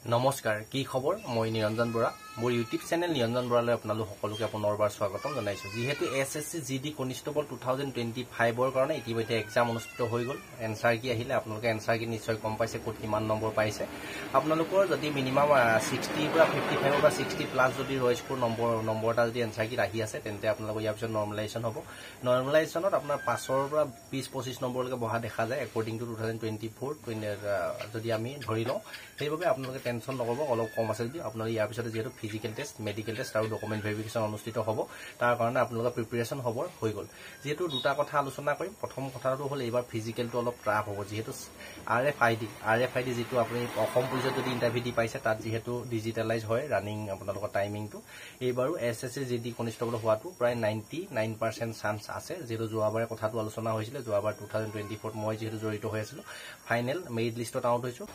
নমস্কাৰ কি খবৰ মই নিৰঞ্জন বৰা মোৰ ইউটিউব চেনেল নিৰঞ্জন বৰালৈ আপোনালোক সকলোকে পুনৰবাৰ স্বাগতম জনাইছো যেহেতু এসএসসি জিডি কনস্টেবল 2025 ৰ কাৰণে ইতিমধ্যে এক্সাম অনুষ্ঠিত হৈ গল এনসাৰ কি আহিলে আপোনালোকে এনসাৰ কি নিশ্চয় কম পাইছে কোট কিমান নম্বৰ পাইছে আপোনালোকৰ যদি মিনিমাম 60 পৰা 55 বা 60 প্লাস যদি ৰয় স্কোৰ নম্বৰটা যদি এনসাৰ কি আহি আছে তেন্তে আপোনালোকৰ ইয়াৰ পিছত নৰ্মালাইজেশন হ'ব নৰ্মালাইজেশনত আপোনাৰ 5 ৰ পৰা 20-25 নম্বৰলৈকে বহা দেখা যায় একৰ্ডিং টু 2024 যদি আমি ধৰি লওঁ সেইভাবে আপোনালোকে টেনশন নকৰব অলপ কম আছে যদি আপোনালোকে ইয়াৰ পিছতে যেহেতু ফিজিক্যাল টেষ্ট মেডিকেল টেষ্ট আৰু ডকুমেন্ট ভেৰিফিকেশন অনুষ্ঠিত হ'ব তাৰ কাৰণে আপোনালোকৰ প্ৰিপাৰেচন হ'ব হৈ গল যেহেতু দুটা কথা আলোচনা কৰিম প্ৰথম কথাটো হ'ল এইবাৰ ফিজিক্যালটো অলপ ট্ৰাফ হ'ব যেহেতু আৰএফআইডি যেটো আপুনি অসম পুলিচত যদি ইন্টাৰভিউ দি পাইছে তাত যেহেতু ডিজিটালাইজ হয় ৰানিং আপোনালোকৰ টাইমিংটো এইবাৰো এসএসসি জিডি কনস্টেবল হোৱাটো প্ৰায় 99% চান্স আছে যেটো যোৱাবাৰে কথাটো আলোচনা হৈছিল যোৱাবাৰ 2024 মই যেহেতু জড়িত হৈ আছিল ফাইনেল মেৰিট লিষ্টত আউট হৈছো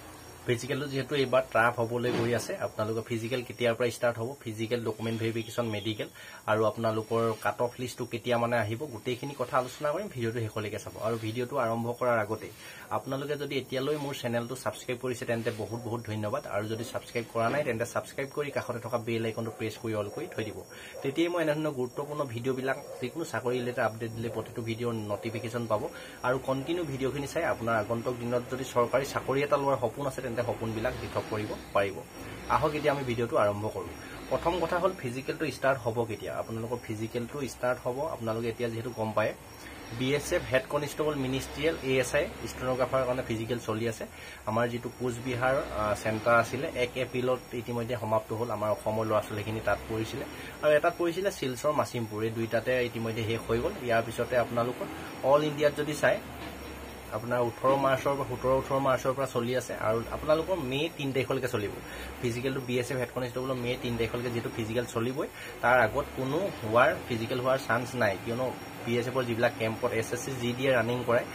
ফিজিক্যাল যেহেতু এবাৰ ট্ৰাফ হ'বলৈ গৈ আছে আপোনালোকৰ ফিজিক্যাল কেতিয়াৰ পৰা ষ্টাৰ্ট হ'ব ফিজিক্যাল ডকুমেন্ট ভেৰিফিকেশন মেডিকেল আৰু আপোনালোকৰ কাট অফ লিষ্টটো কেতিয়া মানে আহিব গোটেইখিনি কথা আলোচনা কৰিম ভিডিওটো শেষলৈকে চাব আৰু ভিডিওটো আৰম্ভ কৰাৰ আগতে আপোনালোকে যদি এতিয়ালৈ মোৰ চেনেলটো সাবস্ক্ৰাইব কৰিছে তেন্তে বহুত ধন্যবাদ আৰু যদি সাবস্ক্ৰাইব কৰা নাই তেন্তে সাবস্ক্ৰাইব কৰি কাষতে থকা বেল আইকনটো প্ৰেছ কৰি অল কৰি থৈ দিব তেতিয়াই মই এনেধৰণৰ গুৰুত্বপূৰ্ণ ভিডিওবিলাক যিকোনো চাকৰি ৰিলেটেড আপডেট দিলে প্ৰতিটো ভিডিও নটিফিকেশন পাব আৰু কন্টিনিউ ভিডিওখিনি চাই আপোনাৰ আগন্তুক দিনত যদি চৰকাৰী চাকৰি এটা লোৱাৰ সপোন আছে তেন্তে সপোনবিলাক দিঠক কৰিব পাৰিব আহক এতিয়া আমি ভিডিওটো আৰম্ভ কৰো প্ৰথম কথা হ'ল ফিজিক্যালটো ষ্টাৰ্ট হ'ব কেতিয়া আপোনালোকৰ ফিজিক্যালটো ষ্টাৰ্ট হ'ব আপোনালোকে এতিয়া যেহেতু গম পায় BSF head constable ministerial ASI stenographer কাৰণে ফিজিক্যাল চলি আছে আমাৰ যেটো কোচবিহাৰ সেন্টাৰ আছিল 1 এপ্ৰিলত ইতিমধ্যে সমাপ্ত হ'ল আমাৰ অসমৰ ল'ৰা-ছোৱালীখিনি তাত পৰিছিল আৰু এটাত পৰিছিল শিলচৰ মাছিমপুৰ এই দুইটাতে ইতিমধ্যে শেষ হৈ গ'ল ইয়াৰ পিছতে আপোনালোকৰ অল ইণ্ডিয়াত যদি চাই আপোনাৰ 18 মাৰ্চৰ পৰা 17-18 মাৰ্চৰ পৰা চলি আছে আৰু আপোনালোকৰ মে 3 তাৰিখলৈকে চলিব ফিজিক্যালটো বিএসএফ হেড কনস্টেবল মে 3 তাৰিখলৈকে যেটো ফিজিক্যাল চলিবই তাৰ আগত কোনো ফিজিক্যাল হোৱাৰ চান্স নাই কিয়নো বিএসএফৰ যিবিলাক কেম্পত এসএসসি জিডি ৰানিং কৰায়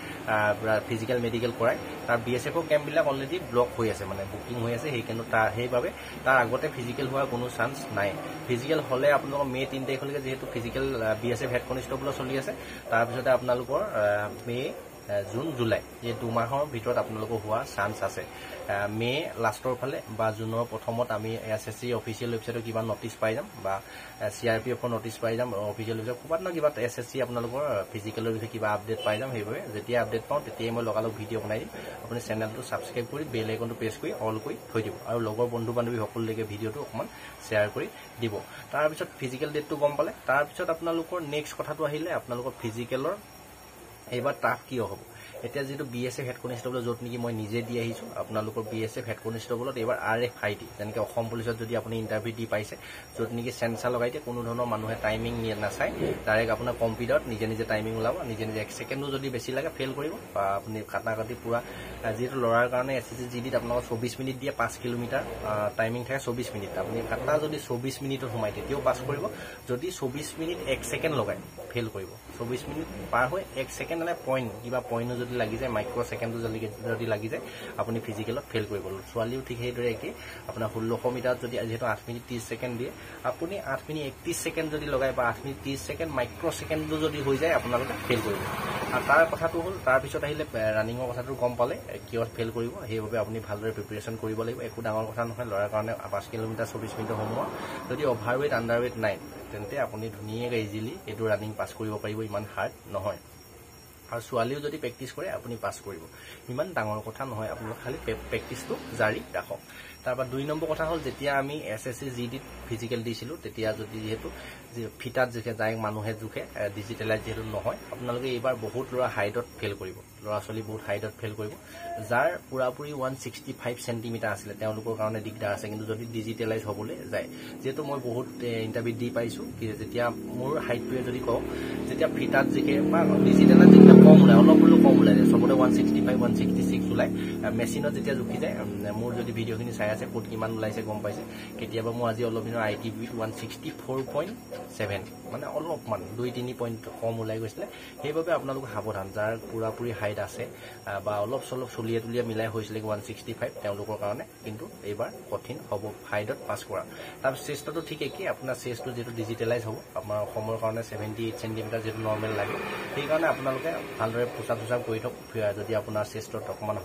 ফিজিক্যাল মেডিকেল কৰায় তাৰ বিএসএফৰ কেম্পবিলাক অলৰেডি ব্লক হৈ আছে মানে বুকিং হৈ আছে সেইকাৰণে সেইভাবে তাৰ আগতে ফিজিক্যাল হোৱাৰ কোনো চান্স নাই ফিজিক্যাল হলে আপোনালোকৰ মে 3 তাৰিখলৈকে যেহেতু ফিজিক্যাল বিএসএফ হেড কনস্টেবল চলি আছে তাৰ পিছতে আপোনালোকৰ মে জুন জুলাই এই দুমাহৰ ভিতৰত আপোনালোকৰ হোৱা চান্স আছে মে লাষ্টৰ ফালে বা জুনৰ প্ৰথমত আমি এসএসসি অফিচিয়েল ৱেবছাইটত কিবা নটিচ পাই যাম বা সিআৰপিএফৰ নটিচ পাই যাম অফিচিয়েল ৱেবছাইট ক'বাত না কিবা এসএসসি আপোনালোকৰ ফিজিক্যালৰ বিষয়ে কিবা আপডেট পাই যাম সেইভাবে যেতিয়া আপডেট পাওঁ তেতিয়াই মই লগালগ ভিডিও বনাই দিম আপুনি চেনেলটো সাবস্ক্ৰাইব কৰি বেল আইকনটো প্ৰেছ কৰি অল কৰি থৈ দিব আৰু লগৰ বন্ধু বান্ধৱী সকলোলৈকে ভিডিওটো অকমান শ্বেয়াৰ কৰি দিব তাৰ পিছত ফিজিক্যাল ডেটটো গম পালে তাৰ পিছত আপোনালোকৰ নেক্সট কথাটো আহিলে আপোনালোকৰ ফিজিক্যালৰ এইবাৰ টাফ কি হ'ব এতিয়া যেটো বিএসএফ হেড কনস্টেবল যত নেকি মই নিজে দি আহিছো আপোনালোকৰ বিএসএফ হেড কনস্টেবলত এবাৰ আৰএফআইডি যেনেকৈ অসম পুলিচত যদি আপুনি ইন্টাৰভিউ দি পাইছে যত নেকি সেন্সাৰ লগাই দিয়ে কোনো ধৰণৰ মানুহে টাইমিং নাচায় ডাইৰেক্ট আপোনাৰ কম্পিউটাৰত নিজে টাইমিং ওলাব নিজে 1 সেকেন্ডো যদি বেছি লাগে ফেল কৰিব বা আপুনি কাটাকাটি পুৰা যেটো লৰাৰ কাৰণে এসএসসি জিডিত আপোনালোকৰ 24 মিনিট দিয়ে 5 কিলোমিটাৰ টাইমিং থাকে 24 মিনিট আপুনি কাটা যদি 24 মিনিটত সোমাই তেতিয়াও পাছ কৰিব যদি 24 মিনিট 1 সেকেন্ড লগাই ফেল কৰিব 24 মিনিট পাৰ হৈ 1 সেকেন্ড মানে পইণ্ট কিবা পইণ্ট যদি লাগি যায় মাইক্ৰ সেকেন্ড যদি লাগি যায় আপুনি ফিজিক্যালত ফেল কৰিব ছোৱালীও ঠিক সেইদৰে একেই আপোনাৰ 1600 মিটাৰত যদি যেহেতু 8 মিনিট 30 সেকেন্ড দিয়ে আপুনি 8 মিনিট 31 সেকেন্ড যদি লগাই বা 8 মিনিট 30 সেকেন্ড মাইক্ৰ সেকেন্ডো যদি হৈ যায় আপোনালোকে ফেল কৰিব আৰু তাৰ কথাটো হ'ল তাৰ পিছত আহিলে ৰানিঙৰ কথাটো গম পালে কিয় ফেল কৰিব সেইভাবে আপুনি ভালদৰে প্ৰিপাৰেচন কৰিব লাগিব একো ডাঙৰ কথা নহয় লৰাৰ কাৰণে 5 কিলোমিটাৰ 24 মিনিটৰ সময় যদি অভাৰৱেট আন্ডাৰৱেট নাই তেন্তে আপুনি ধুনীয়াকৈ ইজিলি এইটো ৰানিং পাছ কৰিব পাৰিব ইমান হাৰ্ড নহয় আৰু ছোৱালীও যদি প্ৰেক্টিছ কৰে আপুনি পাছ কৰিব ইমান ডাঙৰ কথা নহয় আপোনালোক খালি প্ৰেক্টিছটো জাৰি ৰাখক তাৰপৰা 2 নম্বৰ কথা হ'ল যেতিয়া আমি এসএসসি জিডিত ফিজিক্যাল দিছিলো তেতিয়া যদি যেহেতু ফিটাত জুখে যায় মানুহে জুখে ডিজিটালাইজ যেহেতু নহয় আপোনালোকে এইবাৰ বহুত ল'ৰা হাইটত ফেল কৰিব ল'ৰা-ছোৱালী বহুত হাইটত ফেল কৰিব যাৰ পুৰাপুৰি 165 সেন্টিমিটাৰ আছিল তেওঁলোকৰ কাৰণে দিগদাৰ আছে কিন্তু যদি ডিজিটালাইজ হ'বলৈ যায় যেহেতু মই বহুত ইন্টাৰভিউ দি পাইছো কি যেতিয়া মোৰ হাইটটোৱে যদি কওঁ যেতিয়া ফিটাত জুখে বা ডিজিটালাইজ যেতিয়া কম ওলাই অলপ কম ওলাই সবতে 165 166 ওলাই মেচিনত যেতিয়া জুখি যায় মোৰ যদি ভিডিওখিনি চাই আছে কোড কিমান ওলাইছে গম পাইছে কেতিয়াবা মই আজি অলপ দিনৰ আইটিভি 164.7 মানে অলপমান 2-3 পইণ্ট কম ওলাই গৈছিলে সেইভাবে আপোনালোক সাৱধান যাৰ পুৰাপুৰি হাইট আছে বা অলপ চলপ চলিয়ে তুলিয়ে মিলাই হৈছিল 165 তেওঁলোকৰ কাৰণে কিন্তু এইবাৰ কঠিন হ'ব হাইটত পাছ কৰা তাৰ চেষ্টটো ঠিক একেই আপোনাৰ চেষ্টটো যেটো ডিজিটালাইজ হ'ব আমাৰ অসমৰ কাৰণে 78 সেন্টিমিটাৰ যেটো নৰ্মেল লাগে সেই কাৰণে আপোনালোকে ভালদৰে পোছাক কৰি থক যদি আপোনাৰ চেষ্টত অকমান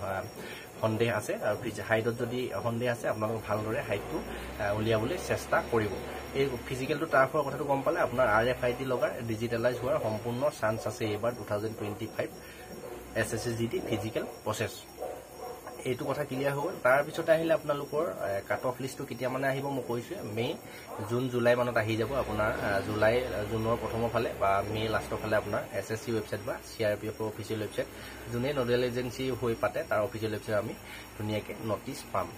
সন্দেহ আছে আৰু হাইটত যদি সন্দেহ আছে আপোনালোকে ভালদৰে হাইটটো উলিয়াবলৈ চেষ্টা কৰিব এই ফিজিকেলটো টাৰ্ফৰ কথাটো গম পালে আপোনাৰ RFID লগাৰ ডিজিটেলাইজ হোৱাৰ সম্পূৰ্ণ চান্স আছে এইবাৰ 2025 SSC GD ফিজিকেল প্ৰসেছ এইটো কথা ক্লিয়াৰ হৈ গ'ল তাৰ পিছতে আহিলে আপোনালোকৰ কাট অফ লিষ্টটো কেতিয়া মানে আহিব মই কৈছো মে জুন জুলাই মানত আহি যাব আপোনাৰ জুনৰ প্ৰথমৰ ফালে বা মে লাষ্টৰ ফালে আপোনাৰ SSC ৱেবছাইট বা CRPF অফিচিয়েল ৱেবছাইট যোনে নোডেল এজেন্সি হৈ পাতে তাৰ অফিচিয়েল ৱেবছাইট আমি ধুনীয়াকৈ নটিচ পাম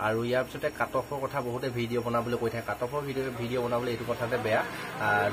আৰু ইয়াৰ পিছতে কাট অফৰ কথা বহুতে ভিডিঅ' বনাবলৈ কৈ থাকে কাট অফৰ ভিডিঅ' বনাবলৈ এইটো কথাতে বেয়া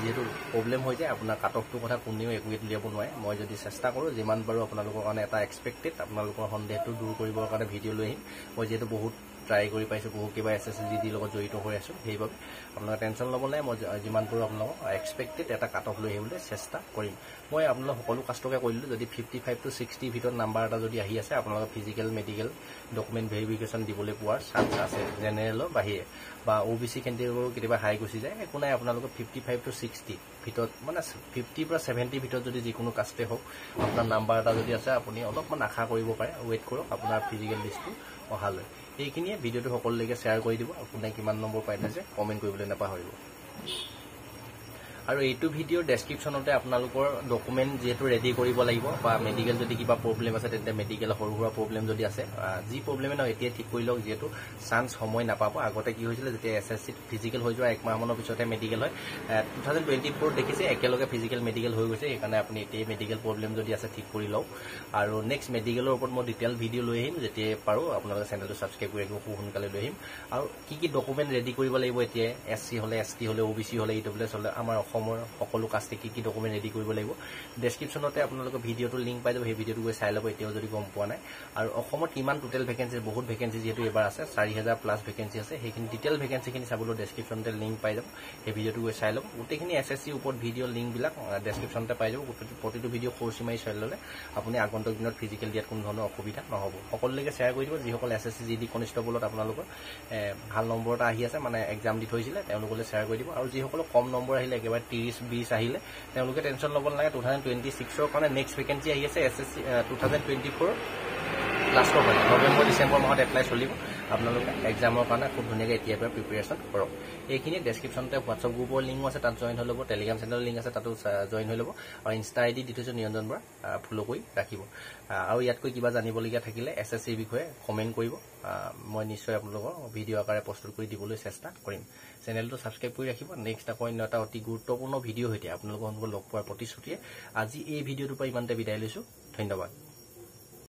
যেহেতু প্ৰব্লেম হৈ যায় আপোনাৰ কাট অফটোৰ কথা কোনেও একো উলিয়াব নোৱাৰে মই যদি চেষ্টা কৰোঁ যিমান পাৰোঁ আপোনালোকৰ কাৰণে এটা এক্সপেক্টেড আপোনালোকৰ সন্দেহটো দূৰ কৰিবৰ কাৰণে ভিডিঅ' লৈ আহিম মই যিহেতু বহুত ট্ৰাই কৰি পাইছোঁ বহু কিবা SSC GD লগত জড়িত হৈ আছোঁ সেইবাবে আপোনালোকে টেনশ্যন ল'ব নাই মই যিমান পাৰোঁ আপোনালোকক এক্সপেক্টেড এটা কাট অফ লৈ আহিবলৈ চেষ্টা কৰিম মই আপোনালোক সকলো কাষ্টকে কৈ দিলোঁ যদি 55 to 60 ভিতৰত নাম্বাৰ এটা যদি আহি আছে আপোনালোকে ফিজিকেল মেডিকেল ডকুমেণ্ট ভেৰিফিকেশ্যন দিবলৈ পোৱাৰ চান্স আছে জেনেৰেলৰ বাহিৰে বা OBC কেণ্ডিডেটৰো কেতিয়াবা হাই গুচি যায় একো নাই আপোনালোকে 55 to 60 ভিতৰত মানে 50 পৰা 70 ভিতৰত যদি যিকোনো কাষ্টে হওক আপোনাৰ নাম্বাৰ এটা যদি আছে আপুনি অলপমান আশা কৰিব পাৰে ৱেইট কৰক আপোনাৰ ফিজিকেল লিষ্টটো অহালৈ এইখিনিয়ে ভিডিঅ'টো সকলোলৈকে শ্বেয়াৰ কৰি দিব আপুনি কিমান নম্বৰ পাই আছে কমেণ্ট কৰিবলৈ নাপাহৰিব আৰু এইটো ভিডিঅ'ৰ ডেছক্ৰিপশ্যনতে আপোনালোকৰ ডকুমেণ্ট যিহেতু ৰেডি কৰিব লাগিব বা মেডিকেল যদি কিবা প্ৰব্লেম আছে তেন্তে মেডিকেল সৰু সুৰা প্ৰব্লেম যদি আছে যি প্ৰব্লেমে নহয় এতিয়া ঠিক কৰি লওক যিহেতু চান্স সময় নাপাব আগতে কি হৈছিলে যেতিয়া SSC ফিজিকেল হৈ যোৱা একমাহমানৰ পিছতহে মেডিকেল হয় 2024 দেখিছে একেলগে ফিজিকেল মেডিকেল হৈ গৈছে সেইকাৰণে আপুনি এতিয়া মেডিকেল প্ৰব্লেম যদি আছে ঠিক কৰি লওক আৰু নেক্সট মেডিকেলৰ ওপৰত মই ডিটেইল ভিডিঅ' লৈ আহিম যেতিয়া পাৰোঁ আপোনালোকে চেনেলটো ছাবস্ক্ৰাইব কৰি ৰাখিব খুব সোনকালে লৈ আহিম আৰু কি ডকুমেণ্ট ৰেডি কৰিব লাগিব এতিয়া SC হ'লে ST হ'লে OBC হ'লে EWS হ'লে আমাৰ অসমৰ সকলো কাষ্টে কি ডকুমেণ্ট ৰেডি কৰিব লাগিব ডেছক্ৰিপশ্যনতে আপোনালোকে ভিডিঅ'টোৰ লিংক পাই যাব সেই ভিডিঅ'টো গৈ চাই ল'ব এতিয়াও যদি গম পোৱা নাই আৰু অসমত কিমান টোটেল ভেকেঞ্চি বহুত ভেকেঞ্চি যিহেতু এবাৰ আছে 4000 প্লাছ ভেকেঞ্চি আছে সেইখিনি ডিটেইল ভেকেঞ্চিখিনি চাবলৈ ডেছক্ৰিপশ্যনতে লিংক পাই যাব সেই ভিডিঅ'টো গৈ চাই ল'ব গোটেইখিনি SSC ওপৰত ভিডিঅ' লিংকবিলাক ডেছক্ৰিপশ্যনতে পাই যাব প্ৰতিটো ভিডিঅ' খৰচি মাৰি চাই ল'লে আপুনি আগন্তুক দিনত ফিজিকেল দিয়াত কোনো ধৰণৰ অসুবিধা নহ'ব সকলোলৈকে শ্বেয়াৰ কৰি দিব যিসকল SSC GD কনিষ্টেবলত আপোনালোকৰ ভাল নম্বৰ এটা আহি আছে মানে এক্সাম দি থৈছিলে তেওঁলোকলৈ শ্বেয়াৰ কৰি দিব আৰু যিসকলৰ কম নম্বৰ আহিলে একেবাৰে 30-20 আহিলে তেওঁলোকে টেনশ্যন ল'ব নালাগে 2026ৰ কাৰণে নেক্সট ভেকেঞ্চি আহি আছে SSC 2024 লাষ্টৰ ফালে নৱেম্বৰ ডিচেম্বৰ মাহত এপ্লাই চলিব আপোনালোকে এক্সামৰ কাৰণে খুব ধুনীয়াকৈ এতিয়াৰ পৰা প্ৰিপেৰেশ্যন কৰক এইখিনি ডেছক্ৰিপশ্যনতে হোৱাটছআপ গ্ৰুপৰ লিংক আছে তাত জইন হৈ ল'ব টেলিগ্ৰাম চেনেলৰ লিংক আছে তাতো জইন হৈ ল'ব আৰু ইনষ্টা ID দি থৈছোঁ নিৰঞ্জন বৰা ফ'ল' কৰি ৰাখিব আৰু ইয়াতকৈ কিবা জানিবলগীয়া থাকিলে SSCৰ বিষয়ে কমেণ্ট কৰিব মই নিশ্চয় আপোনালোকৰ ভিডিঅ' আকাৰে প্ৰস্তুত কৰি দিবলৈ চেষ্টা কৰিম চেনেলটো ছাবস্ক্ৰাইব কৰি ৰাখিব নেক্সট আকৌ অন্য এটা অতি গুৰুত্বপূৰ্ণ ভিডিঅ' সৈতে আপোনালোকক লগ পোৱাৰ প্ৰতিশ্ৰুতিয়ে আজি এই ভিডিঅ'টোৰ পৰা ইমানতে বিদায় লৈছোঁ ধন্যবাদ